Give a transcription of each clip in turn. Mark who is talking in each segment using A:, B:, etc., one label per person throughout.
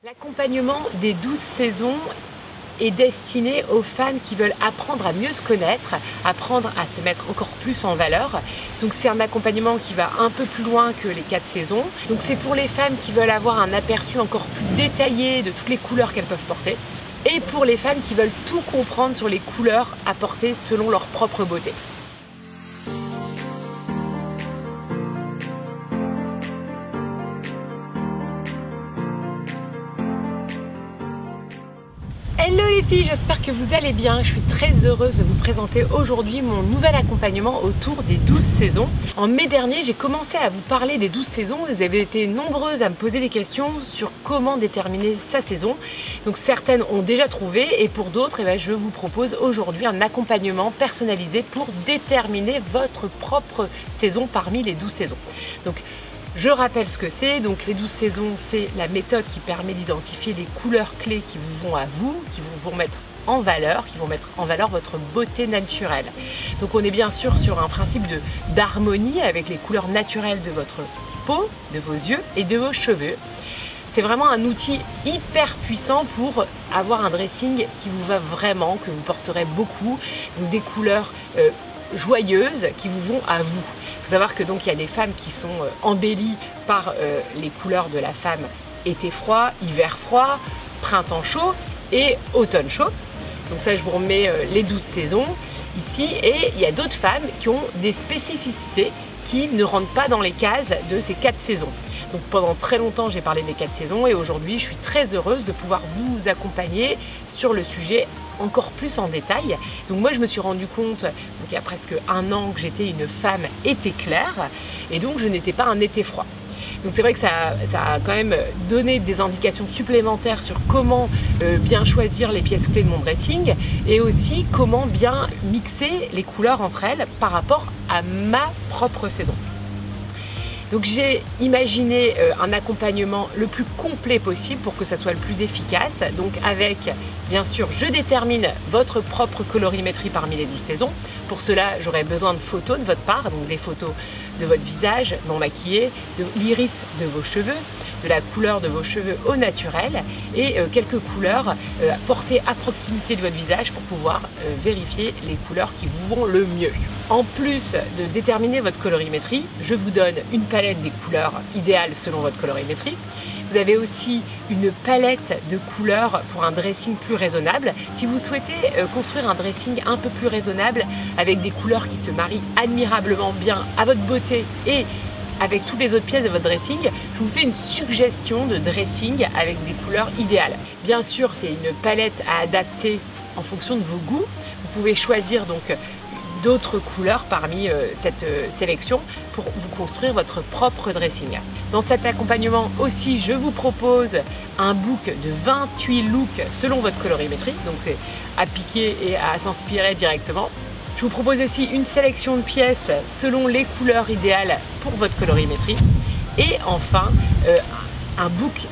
A: L'accompagnement des 12 saisons est destiné aux femmes qui veulent apprendre à mieux se connaître, apprendre à se mettre encore plus en valeur. Donc c'est un accompagnement qui va un peu plus loin que les 4 saisons. Donc c'est pour les femmes qui veulent avoir un aperçu encore plus détaillé de toutes les couleurs qu'elles peuvent porter. Et pour les femmes qui veulent tout comprendre sur les couleurs à porter selon leur propre beauté. Hello les filles, j'espère que vous allez bien. Je suis très heureuse de vous présenter aujourd'hui mon nouvel accompagnement autour des 12 saisons. En mai dernier, j'ai commencé à vous parler des 12 saisons. Vous avez été nombreuses à me poser des questions sur comment déterminer sa saison. Donc certaines ont déjà trouvé et pour d'autres, je vous propose aujourd'hui un accompagnement personnalisé pour déterminer votre propre saison parmi les 12 saisons. Donc, je rappelle ce que c'est, donc les 12 saisons, c'est la méthode qui permet d'identifier les couleurs clés qui vous vont à vous, qui vous vont mettre en valeur, qui vont mettre en valeur votre beauté naturelle. Donc on est bien sûr sur un principe d'harmonie avec les couleurs naturelles de votre peau, de vos yeux et de vos cheveux. C'est vraiment un outil hyper puissant pour avoir un dressing qui vous va vraiment, que vous porterez beaucoup, donc des couleurs joyeuses qui vous vont à vous. Il faut savoir que donc il y a des femmes qui sont embellies par les couleurs de la femme été froid, hiver froid, printemps chaud et automne chaud. Donc ça, je vous remets les 12 saisons ici. Et il y a d'autres femmes qui ont des spécificités qui ne rentrent pas dans les cases de ces 4 saisons. Donc pendant très longtemps, j'ai parlé des 4 saisons et aujourd'hui, je suis très heureuse de pouvoir vous accompagner sur le sujet encore plus en détail. Donc moi je me suis rendu compte, donc il y a presque un an, que j'étais une femme été clair et donc je n'étais pas un été froid. Donc c'est vrai que ça a quand même donné des indications supplémentaires sur comment bien choisir les pièces clés de mon dressing et aussi comment bien mixer les couleurs entre elles par rapport à ma propre saison. Donc j'ai imaginé un accompagnement le plus complet possible pour que ça soit le plus efficace. Donc avec, bien sûr, je détermine votre propre colorimétrie parmi les 12 saisons. Pour cela, j'aurai besoin de photos de votre part, donc des photos de votre visage non maquillé, de l'iris de vos cheveux, de la couleur de vos cheveux au naturel et quelques couleurs portées à proximité de votre visage pour pouvoir vérifier les couleurs qui vous vont le mieux. En plus de déterminer votre colorimétrie, je vous donne une palette des couleurs idéales selon votre colorimétrie. Vous avez aussi une palette de couleurs pour un dressing plus raisonnable. Si vous souhaitez construire un dressing un peu plus raisonnable avec des couleurs qui se marient admirablement bien à votre beauté et avec toutes les autres pièces de votre dressing, je vous fais une suggestion de dressing avec des couleurs idéales. Bien sûr, c'est une palette à adapter en fonction de vos goûts. Vous pouvez choisir donc d'autres couleurs parmi cette sélection pour vous construire votre propre dressing. Dans cet accompagnement aussi, je vous propose un book de 28 looks selon votre colorimétrie, donc c'est à piquer et à s'inspirer directement. Je vous propose aussi une sélection de pièces selon les couleurs idéales pour votre colorimétrie et enfin un book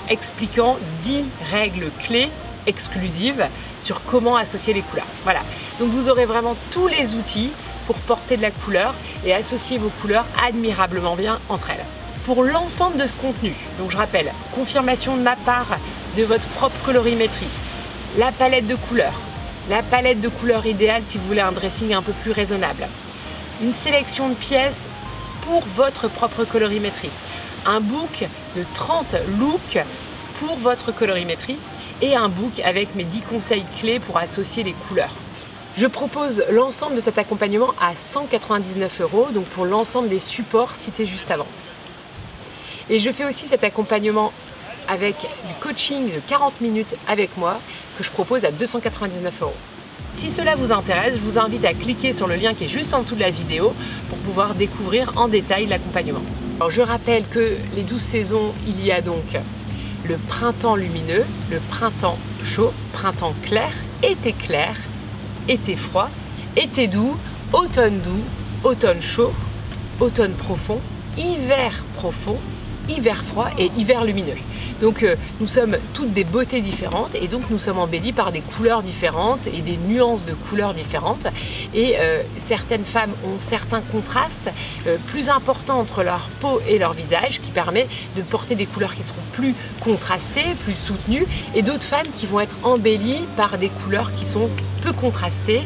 A: expliquant 10 règles clés exclusives sur comment associer les couleurs. Voilà, donc vous aurez vraiment tous les outils pour porter de la couleur et associer vos couleurs admirablement bien entre elles. Pour l'ensemble de ce contenu, donc je rappelle, confirmation de ma part de votre propre colorimétrie, la palette de couleurs idéale si vous voulez un dressing un peu plus raisonnable, une sélection de pièces pour votre propre colorimétrie, un book de 30 looks pour votre colorimétrie et un book avec mes 10 conseils clés pour associer les couleurs. Je propose l'ensemble de cet accompagnement à 199 €, donc pour l'ensemble des supports cités juste avant. Et je fais aussi cet accompagnement avec du coaching de 40 minutes avec moi que je propose à 299 €. Si cela vous intéresse, je vous invite à cliquer sur le lien qui est juste en dessous de la vidéo pour pouvoir découvrir en détail l'accompagnement. Alors je rappelle que les 12 saisons, il y a donc le printemps lumineux, le printemps chaud, printemps clair, été froid, été doux, automne chaud, automne profond, hiver profond hiver froid et hiver lumineux. Donc nous sommes toutes des beautés différentes et donc nous sommes embellis par des couleurs différentes et des nuances de couleurs différentes. Et certaines femmes ont certains contrastes plus importants entre leur peau et leur visage qui permet de porter des couleurs qui seront plus contrastées, plus soutenues, et d'autres femmes qui vont être embellies par des couleurs qui sont peu contrastées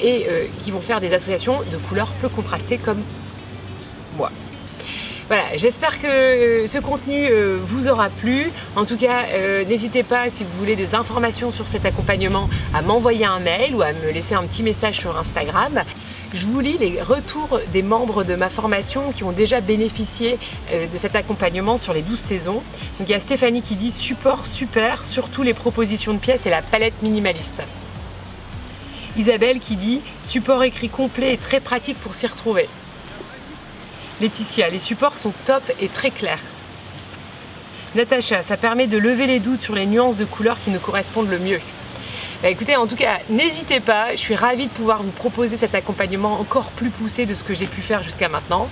A: et qui vont faire des associations de couleurs peu contrastées comme moi. Voilà, j'espère que ce contenu vous aura plu. En tout cas, n'hésitez pas, si vous voulez des informations sur cet accompagnement, à m'envoyer un mail ou à me laisser un petit message sur Instagram. Je vous lis les retours des membres de ma formation qui ont déjà bénéficié de cet accompagnement sur les 12 saisons. Donc il y a Stéphanie qui dit « Support super, surtout les propositions de pièces et la palette minimaliste ». Isabelle qui dit « Support écrit complet et très pratique pour s'y retrouver ». Laetitia, les supports sont top et très clairs. Natacha, ça permet de lever les doutes sur les nuances de couleurs qui nous correspondent le mieux. Bah écoutez, en tout cas, n'hésitez pas, je suis ravie de pouvoir vous proposer cet accompagnement encore plus poussé de ce que j'ai pu faire jusqu'à maintenant.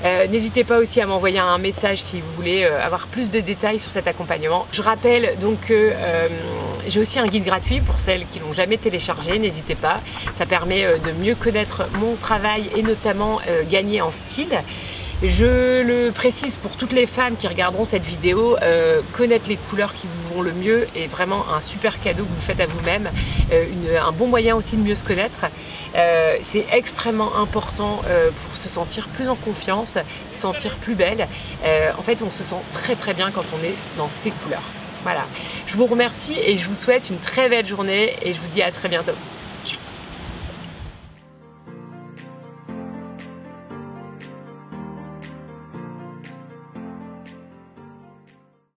A: N'hésitez pas aussi à m'envoyer un message si vous voulez avoir plus de détails sur cet accompagnement. Je rappelle donc que j'ai aussi un guide gratuit pour celles qui l'ont jamais téléchargé, n'hésitez pas. Ça permet de mieux connaître mon travail et notamment gagner en style. Je le précise pour toutes les femmes qui regarderont cette vidéo, connaître les couleurs qui vous vont le mieux est vraiment un super cadeau que vous faites à vous-même, un bon moyen aussi de mieux se connaître. C'est extrêmement important pour se sentir plus en confiance, se sentir plus belle. En fait, on se sent très très bien quand on est dans ces couleurs. Voilà, je vous remercie et je vous souhaite une très belle journée et je vous dis à très bientôt.